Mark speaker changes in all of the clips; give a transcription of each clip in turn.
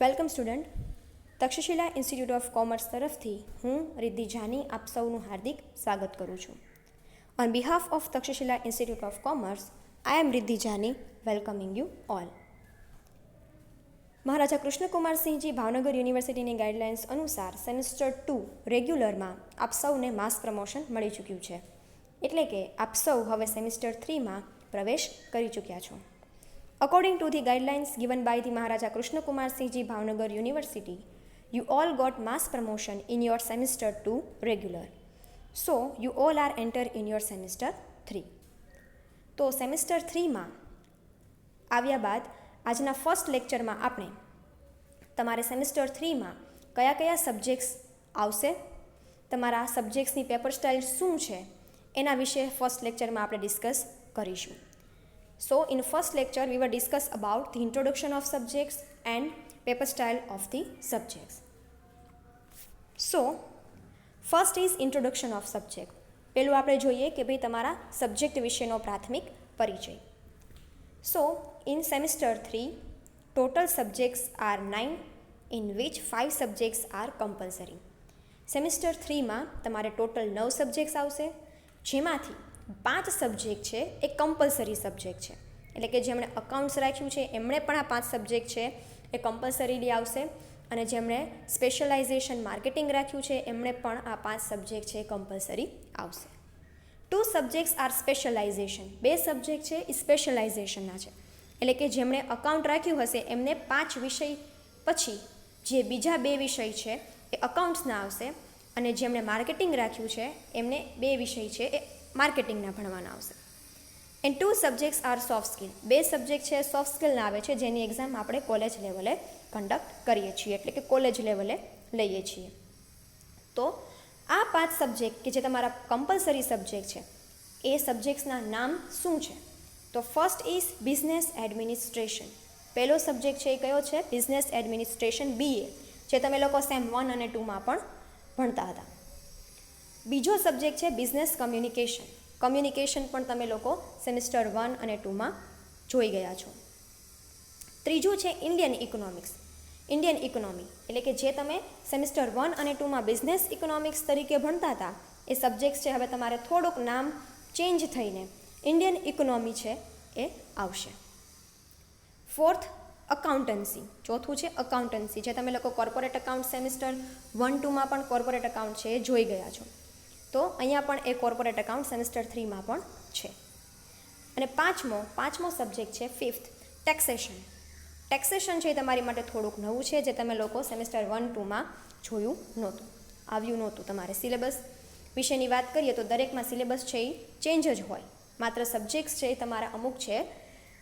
Speaker 1: Welcome student. Takshashila institute of Commerce તરફથી હું રિદ્ધિ જાની આપ સૌનું હાર્દિક સ્વાગત કરું છું. On behalf of Takshashila institute of commerce, I am Riddhi Jani welcoming you all. Maharaja Krishnakumarsinhji Bhavnagar યુનિવર્સિટીની ગાઈડલાઇન્સ અનુસાર સેમિસ્ટર 2 રેગ્યુલરમાં આપ સૌને માસ પ્રમોશન મળી ચૂક્યું છે, એટલે કે આપ સૌ હવે સેમિસ્ટર 3માં પ્રવેશ કરી ચૂક્યા છો. According to the guidelines given by the Maharaja Krishna Kumar Singh Ji Bhavnagar University, you all got mass promotion in your semester 2 regular. So, you all are entered in your semester 3. તો semester 3માં આવ્યા બાદ આજના first લેક્ચરમાં આપણે તમારે semester 3માં કયા કયા subjects આવશે, તમારા સબ્જેક્ટ્સની પેપર સ્ટાઇલ શું છે એના વિશે ફર્સ્ટ લેક્ચરમાં આપણે ડિસ્કસ કરીશું. So in first lecture we will discuss about the introduction of subjects and paper style of the subjects. So first is introduction of subject. પહેલું આપણે જોઈએ કે ભાઈ તમારા સબ્જેક્ટ વિશેનો પ્રાથમિક પરિચય. So in semester 3 total subjects are 9 in which 5 subjects are compulsory. Semester 3માં તમારે ટોટલ 9 સબ્જેક્ટ્સ આવશે, જેમાંથી 5 સબ્જેક્ટ છે એ કમ્પલસરી સબ્જેક્ટ છે, એટલે કે જેમણે અકાઉન્ટ્સ રાખ્યું છે એમણે પણ આ 5 સબ્જેક્ટ છે એ કમ્પલસરીલી આવશે, અને જેમણે સ્પેશિયલાઇઝેશન માર્કેટિંગ રાખ્યું છે એમણે પણ આ 5 સબ્જેક્ટ છે એ કમ્પલસરી આવશે. 2 સબ્જેક્ટ્સ આર સ્પેશિયલાઇઝેશન. 2 સબ્જેક્ટ છે એ સ્પેશિયલાઇઝેશનના છે, એટલે કે જેમણે અકાઉન્ટ રાખ્યું હશે એમને 5 વિષય પછી જે બીજા 2 વિષય છે એ અકાઉન્ટ્સના આવશે, અને જેમણે માર્કેટિંગ રાખ્યું છે એમને 2 વિષય છે એ માર્કેટિંગના ભણવાના આવશે. And 2 subjects are soft skill. 2 subject છે સોફ્ટ સ્કિલના આવે છે, જેની એક્ઝામ આપણે કોલેજ લેવલે કન્ડક્ટ કરીએ છીએ, એટલે કે કોલેજ લેવલે લઈએ છીએ. તો આ 5 સબ્જેક્ટ કે જે તમારા કમ્પલસરી સબ્જેક્ટ છે એ સબ્જેક્ટ્સના નામ શું છે? તો ફર્સ્ટ ઇઝ બિઝનેસ એડમિનિસ્ટ્રેશન. પહેલો સબ્જેક્ટ છે એ કયો છે? બિઝનેસ એડમિનિસ્ટ્રેશન BA, જે તમે લોકો સેમ 1 અને 2માં પણ ભણતા હતા. બીજો સબ્જેક્ટ છે બિઝનેસ કમ્યુનિકેશન. કમ્યુનિકેશન પણ તમે લોકો સેમિસ્ટર 1 અને 2માં જોઈ ગયા છો. ત્રીજું છે ઇન્ડિયન ઇકોનોમિક્સ. ઇન્ડિયન ઇકોનોમી એટલે કે જે તમે સેમિસ્ટર 1 અને 2માં બિઝનેસ ઇકોનોમિક્સ તરીકે ભણતા હતા એ સબ્જેક્ટ છે હવે તમારે થોડુંક નામ ચેન્જ થઈને ઇન્ડિયન ઇકોનોમી છે એ આવશે. Fourth accountancy. ચોથું છે અકાઉન્ટન્સી, જે તમે લોકો કોર્પોરેટ અકાઉન્ટ સેમિસ્ટર 1, 2માં પણ કોર્પોરેટ અકાઉન્ટ છે એ જોઈ ગયા છો. તો અહીંયા પણ એ કોર્પોરેટ અકાઉન્ટ સેમિસ્ટર 3માં પણ છે. અને પાંચમો સબ્જેક્ટ છે ફિફ્થ ટેક્સેશન. ટેક્સેશન છે એ તમારી માટે થોડુંક નવું છે, જે તમે લોકો સેમિસ્ટર 1, 2માં જોયું નહોતું, આવ્યું નહોતું. તમારે સિલેબસ વિશેની વાત કરીએ તો દરેકમાં સિલેબસ છે એ ચેન્જ જ હોય, માત્ર સબ્જેક્ટ્સ છે એ તમારા અમુક છે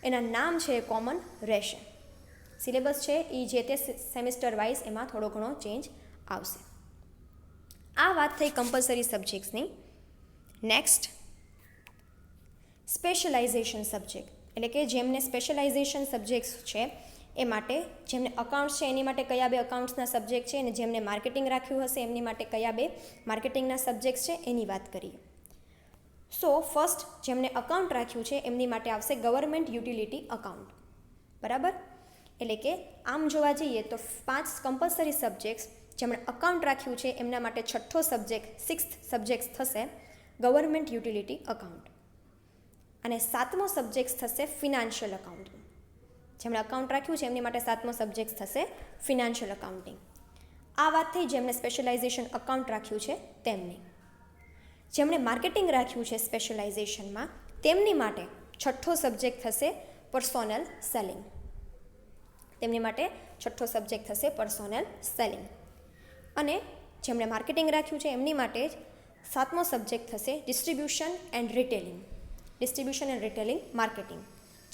Speaker 1: એના નામ છે એ કોમન રહેશે. સિલેબસ છે એ જે તે સેમિસ્ટર વાઇઝ એમાં થોડો ઘણો ચેન્જ આવશે. આ વાત થઈ કમ્પલસરી સબ્જેક્ટ્સની. નેક્સ્ટ સ્પેશિયલાઇઝેશન સબ્જેક્ટ, એટલે કે જેમને સ્પેશિયલાઇઝેશન સબ્જેક્ટ્સ છે એ માટે જેમને અકાઉન્ટ્સ છે એની માટે કયા 2 અકાઉન્ટ્સના સબ્જેક્ટ છે, અને જેમને માર્કેટિંગ રાખ્યું હશે એમની માટે કયા 2 માર્કેટિંગના સબ્જેક્ટ્સ છે એની વાત કરીએ. સો ફર્સ્ટ જેમને અકાઉન્ટ રાખ્યું છે એમની માટે આવશે ગવર્મેન્ટ યુટિલિટી અકાઉન્ટ. બરાબર? એટલે કે આમ જોવા જઈએ તો 5 કમ્પલસરી સબ્જેક્ટ્સ જેમણે અકાઉન્ટ રાખ્યું છે એમના માટે છઠ્ઠો સબ્જેક્ટ, 6th સબ્જેક્ટ થશે ગવર્મેન્ટ યુટિલિટી અકાઉન્ટ, અને 7મો સબ્જેક્ટ થશે ફિનાન્શિયલ અકાઉન્ટ. જેમણે અકાઉન્ટ રાખ્યું છે એમની માટે 7મો સબ્જેક્ટ થશે ફિનાન્શિયલ અકાઉન્ટિંગ. આ વાત થઈ જેમણે સ્પેશિયલાઇઝેશન અકાઉન્ટ રાખ્યું છે તેમની. જેમણે માર્કેટિંગ રાખ્યું છે સ્પેશિયલાઇઝેશનમાં તેમની માટે છઠ્ઠો સબ્જેક્ટ થશે પર્સોનલ સેલિંગ. તેમની માટે છઠ્ઠો સબ્જેક્ટ થશે પર્સોનલ સેલિંગ. અને જેમણે માર્કેટિંગ રાખ્યું છે એમની માટે જ 7મો સબ્જેક્ટ થશે distribution and retailing. Distribution and retailing marketing,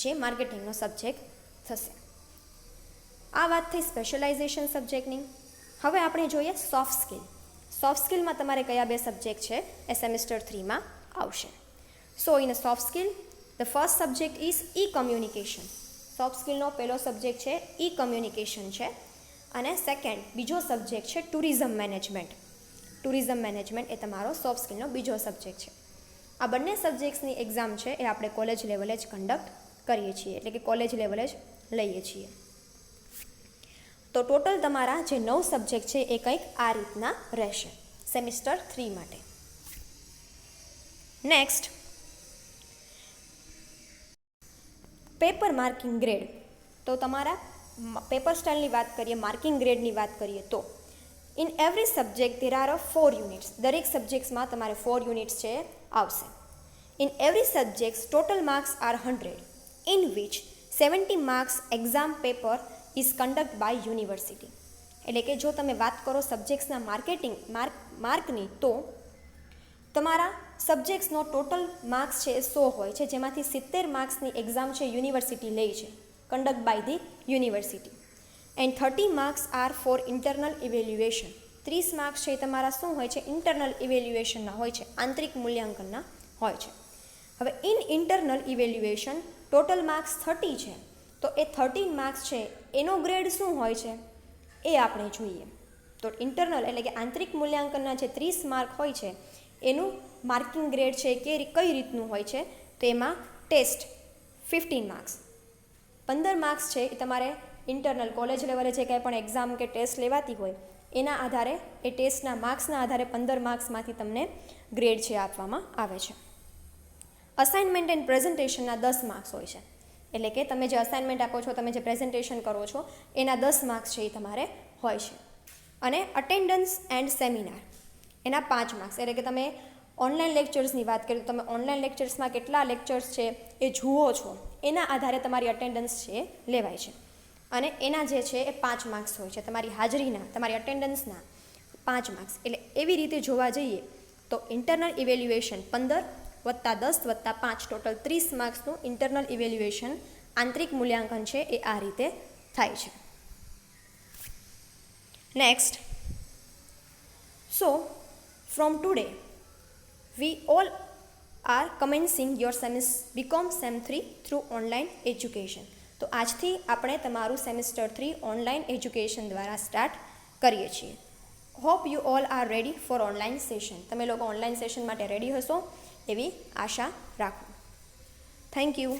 Speaker 1: જે માર્કેટિંગનો સબ્જેક્ટ થશે. આ વાત થઈ સ્પેશિયલાઇઝેશન સબ્જેક્ટની. હવે આપણે જોઈએ સોફ્ટ સ્કિલ. સોફ્ટ સ્કિલમાં તમારે કયા 2 સબ્જેક્ટ છે એ સેમિસ્ટર 3માં આવશે. So in soft skill the first subject is e communication. Soft સ્કિલનો પહેલો સબ્જેક્ટ છે ઈ કમ્યુનિકેશન છે, અને સેકન્ડ બીજો સબ્જેક્ટ છે ટુરિઝમ મેનેજમેન્ટ. ટુરિઝમ મેનેજમેન્ટ એ તમારો સોફ્ટ સ્કિલનો બીજો સબ્જેક્ટ છે. આ બંને સબ્જેક્ટ્સની એક્ઝામ છે એ આપણે કોલેજ લેવલે જ કન્ડક્ટ કરીએ છીએ, એટલે કે કોલેજ લેવલે જ લઈએ છીએ. તો ટોટલ તમારા જે 9 સબ્જેક્ટ છે એ કંઈક આ રીતના રહેશે સેમિસ્ટર 3 માટે. Next, paper marking grade. તો તમારા પેપર સ્ટાઇલની વાત કરીએ, માર્કિંગ ગ્રેડની વાત કરીએ તો in every subject there are 4 units. દરેક સબ્જેક્ટ્સમાં તમારે 4 યુનિટ્સ છે આવશે. In every subject total marks are 100 in which 70 marks exam paper is conduct by university. એટલે કે જો તમે વાત કરો સબ્જેક્ટ્સના માર્કની, તો તમારા સબ્જેક્ટ્સનો ટોટલ માર્ક્સ છે એ 100 હોય છે, જેમાંથી 70 માર્ક્સની એક્ઝામ છે યુનિવર્સિટી લે છે, conduct by the university. And 30 marks are for internal evaluation. 30 marks છે એ તમારા શું હોય છે? ઇન્ટરનલ ઇવેલ્યુએશનના હોય છે, આંતરિક મૂલ્યાંકનના હોય છે. હવે in internal evaluation total marks 30 છે, તો એ 13 માર્ક્સ છે એનો ગ્રેડ શું હોય છે એ આપણે જોઈએ. તો ઇન્ટરનલ એટલે કે આંતરિક મૂલ્યાંકનના જે 30 માર્ક હોય છે એનું માર્કિંગ ગ્રેડ છે કે કઈ રીતનું હોય છે? તો એમાં ટેસ્ટ 15 માર્ક્સ, 15 માર્ક્સ છે એ તમારે ઇન્ટરનલ કોલેજ લેવલે જે કંઈ પણ એક્ઝામ કે ટેસ્ટ લેવાતી હોય એના આધારે, એ ટેસ્ટના માર્ક્સના આધારે 15 માર્ક્સમાંથી તમને ગ્રેડ છે આપવામાં આવે છે. અસાઇનમેન્ટ એન્ડ પ્રેઝન્ટેશનના 10 માર્ક્સ હોય છે. એટલે કે તમે જે અસાઇનમેન્ટ આપો છો, તમે જે પ્રેઝન્ટેશન કરો છો એના 10 માર્ક્સ છે એ તમારે હોય છે. અને અટેન્ડન્સ એન્ડ સેમિનાર એના 5 માર્ક્સ. એટલે કે તમે ઓનલાઈન લેક્ચર્સની વાત કરીએ તો તમે ઓનલાઈન લેક્ચર્સમાં કેટલા લેક્ચર્સ છે એ જુઓ છો એના આધારે તમારી અટેન્ડન્સ છે એ લેવાય છે. અને એના જે છે એ 5 માર્ક્સ હોય છે. તમારી હાજરીના, તમારી અટેન્ડન્સના 5 માર્ક્સ. એટલે એવી રીતે જોવા જઈએ તો ઇન્ટરનલ ઇવેલ્યુએશન 15 વત્તા 10 વત્તા 5 ટોટલ 30 માર્ક્સનું ઇન્ટરનલ ઇવેલ્યુએશન આંતરિક મૂલ્યાંકન છે એ આ રીતે થાય છે. Next, so from today we all are commencing your BCom Sem 3 through online education. તો આજથી આપણે તમારું સેમિસ્ટર 3 ઓનલાઈન એજ્યુકેશન દ્વારા સ્ટાર્ટ કરીએ છીએ. Hope you all are ready for online session. તમે લોકો ઓનલાઈન સેશન માટે રેડી હશો એવી આશા રાખું. Thank you.